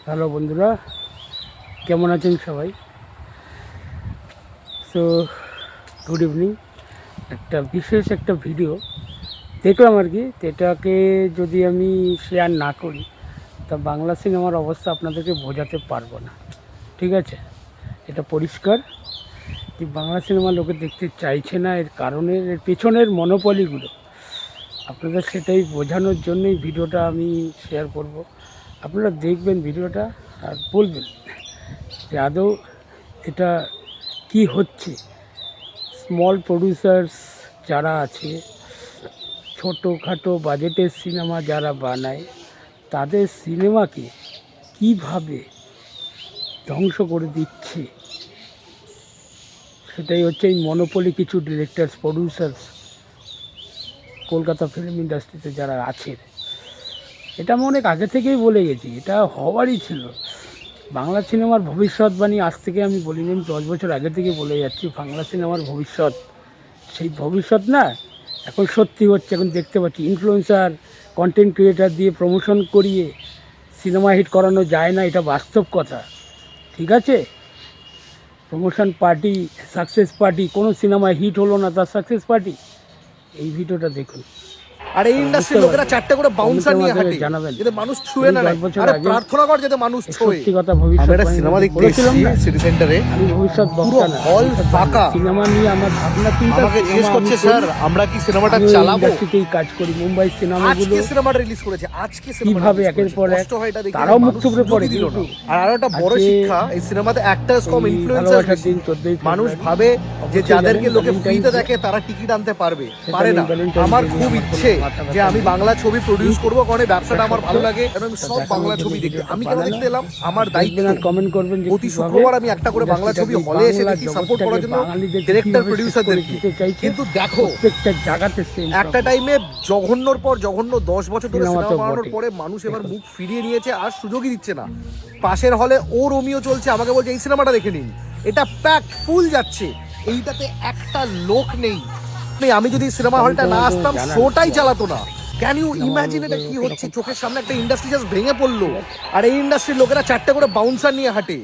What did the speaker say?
Hello বন্ধুরা, কেমন আছেন সবাই? So good evening. বিশেষ একটা ভিডিও দেখলাম আর কি, এটাকে যদি আমি শেয়ার না করি তা বাংলা সিনেমার অবস্থা আপনাদেরকে বোঝাতে পারবো না। ঠিক আছে, এটা পরিষ্কার যে বাংলা সিনেমা লোকে দেখতে চাইছে না। এর কারণে এর পেছনের মনোপলিগুলো আপনাদের সেটাই বোঝানোর জন্যই ভিডিওটা আমি শেয়ার করব। আপনারা দেখবেন ভিডিওটা আর বলবেন যে আদৌ এটা কি হচ্ছে। স্মল প্রডিউসার্স যারা আছে, ছোটোখাটো বাজেটের সিনেমা যারা বানায়, তাদের সিনেমাকে কিভাবে ধ্বংস করে দিচ্ছে, সেটাই হচ্ছে এই মনোপলি কিছু ডিরেক্টরস, প্রডিউসার্স কলকাতা ফিল্ম ইন্ডাস্ট্রিতে যারা আছে। এটা আমি অনেক আগে থেকেই বলে গেছি, এটা হওয়ারই ছিল। বাংলা সিনেমার ভবিষ্যৎবাণী আজ থেকে আমি বলিনি, আমি 10 বছর আগে থেকে বলে যাচ্ছি। বাংলা সিনেমার ভবিষ্যৎ, সেই ভবিষ্যৎ না এখন সত্যি হচ্ছে। এখন দেখতে পাচ্ছি ইনফ্লুয়েন্সার, কন্টেন্ট ক্রিয়েটার দিয়ে প্রমোশন করিয়ে সিনেমা হিট করানো যায় না, এটা বাস্তব কথা। ঠিক আছে, প্রমোশন পার্টি, সাকসেস পার্টি, কোনো সিনেমা হিট হলো না তার সাকসেস পার্টি। এই ভিডিওটা দেখুন। আর এই ইন্ডাস্ট্রির লোকেরা চারটে করে বাউন্সার নিয়ে হাঁটে, যাতে মানুষ ছুঁয়ে না নেয়। আরে প্রার্থনা কর যাতে মানুষ ছুঁয়ে। সত্যি কথা, ভবিষ্যৎ আমরা সিনেমা দেখতে এসেছি সিটি সেন্টারে, আমি ভবিষ্যৎ পুরো বক্তা না, হল ফাঁকা। সিনেমা নিয়ে আমার ভাবনা চিন্তা। আমাকে জিজ্ঞেস করছে, স্যার আমরা কি সিনেমাটা চালাবো? ইন্ডাস্ট্রিতেই কাজ করি, মুম্বাই সিনেমাগুলো আজকে সিনেমাটা রিলিজ করেছে, আজকে কিভাবে একের পর এক তারাও মুখ থুবড়ে পড়ে দিল না। আর একটা বড় শিক্ষা, এই সিনেমাতে অ্যাক্টরস কম ইনফ্লুয়েন্সার বেশি। মানুষ ভাবে যে যাদেরকে লোকে ফ্রিতে দেখে তারা টিকিট আনতে পারবে, পারে না। আমার খুব ইচ্ছে যে আমি বাংলা ছবি প্রডিউস করবো, কারণ এই ব্যবসাটা আমার ভালো লাগে, কারণ আমি সব বাংলা ছবি দেখি। আমি কেন দেখতে এলাম, আমার দায়িত্ব। কমেন্ট করবেন যে প্রতি শুক্রবার আমি একটা করে বাংলা ছবি হলে এসে দেখি, সাপোর্ট করার জন্য ডিরেক্টর প্রডিউসারদেরকে। কিন্তু দেখো, প্রত্যেকটা জায়গাতে একটা টাইমে জঘন্যর পর জঘন্য 10 বছর ধরে সিনেমা বানানোর পরে মানুষ এবার মুখ ফিরিয়ে নিয়েছে, আর সুযোগই দিচ্ছে না। পাশের হলে ও রোমিও চলছে, আমাকে বলছে এই সিনেমাটা দেখে নিন, এটা প্যাক ফুল যাচ্ছে, এইটাতে একটা লোক নেই। আমি যদি সিনেমা হলটা না আসতাম, শোটাই চালাতো না। ক্যান ইউ ইমাজিন এটা কি হচ্ছে? চোখের সামনে একটা ইন্ডাস্ট্রি জাস্ট ভেঙে পড়লো, আর এই ইন্ডাস্ট্রির লোকেরা চারটে করে বাউন্সার নিয়ে হাঁটে।